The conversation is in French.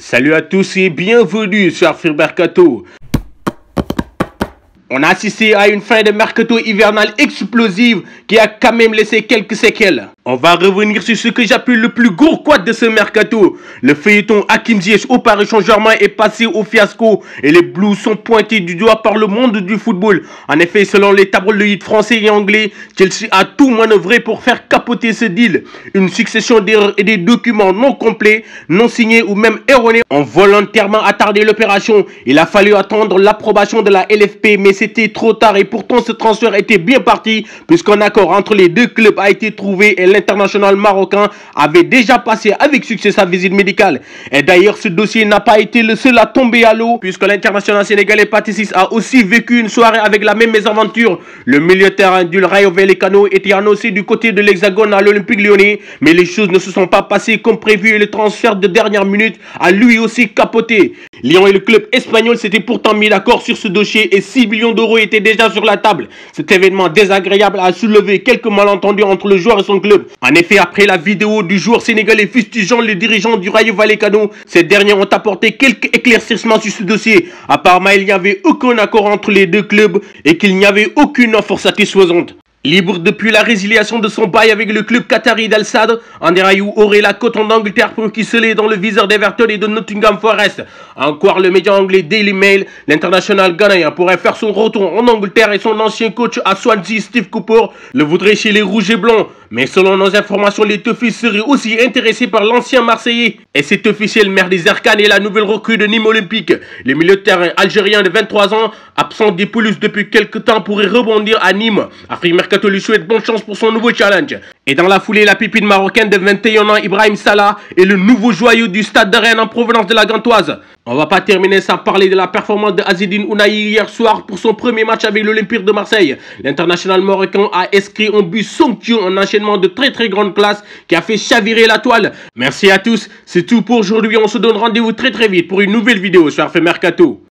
Salut à tous et bienvenue sur Free Mercato. On a assisté à une fin de mercato hivernale explosive qui a quand même laissé quelques séquelles. On va revenir sur ce que j'appelle le plus gros quad de ce mercato. Le feuilleton Hakim Ziyech au Paris Saint-Germain est passé au fiasco et les Blues sont pointés du doigt par le monde du football. En effet, selon les tabloïds français et anglais, Chelsea a tout manœuvré pour faire capoter ce deal. Une succession d'erreurs et des documents non complets, non signés ou même erronés ont volontairement attardé l'opération. Il a fallu attendre l'approbation de la LFP, mais c'était trop tard et pourtant ce transfert était bien parti puisqu'un accord entre les deux clubs a été trouvé et l'international marocain avait déjà passé avec succès sa visite médicale. Et d'ailleurs, ce dossier n'a pas été le seul à tomber à l'eau puisque l'international sénégalais Pathé Ciss a aussi vécu une soirée avec la même mésaventure. Le milieu de terrain du Rayo Vallecano était annoncé du côté de l'Hexagone à l'Olympique Lyonnais, mais les choses ne se sont pas passées comme prévu et le transfert de dernière minute a lui aussi capoté. Lyon et le club espagnol s'étaient pourtant mis d'accord sur ce dossier et 6 millions d'euros étaient déjà sur la table. Cet événement désagréable a soulevé quelques malentendus entre le joueur et son club. En effet, après la vidéo du joueur sénégalais fustigeant les dirigeants du Rayo Vallecano, ces derniers ont apporté quelques éclaircissements sur ce dossier. Apparemment, il n'y avait aucun accord entre les deux clubs et qu'il n'y avait aucune offre satisfaisante. Libre depuis la résiliation de son bail avec le club qatari d'Al Sadd, André Ayew aurait la cote en Angleterre pour qui scellait dans le viseur d'Everton et de Nottingham Forest. Encore le média anglais Daily Mail, l'international ghanéen pourrait faire son retour en Angleterre et son ancien coach à Swansea, Steve Cooper, le voudrait chez les Rouges et Blancs. Mais selon nos informations, les Toffees seraient aussi intéressés par l'ancien Marseillais. Et c'est officiel, Mehdi Zerkan est la nouvelle recrue de Nîmes Olympique. Le milieu de terrain algérien de 23 ans, absent des pelouses depuis quelques temps, pourrait rebondir à Nîmes. Free Mercato lui souhaite bonne chance pour son nouveau challenge. Et dans la foulée, la pépite marocaine de 21 ans, Ibrahim Salah, est le nouveau joyau du stade de Rennes en provenance de la Gantoise. On va pas terminer sans parler de la performance de Azzedine Ounahi hier soir pour son premier match avec l'Olympique de Marseille. L'international marocain a inscrit un but somptueux en enchaînement de très grande classe qui a fait chavirer la toile. Merci à tous, c'est tout pour aujourd'hui. On se donne rendez-vous très vite pour une nouvelle vidéo sur Free Mercato.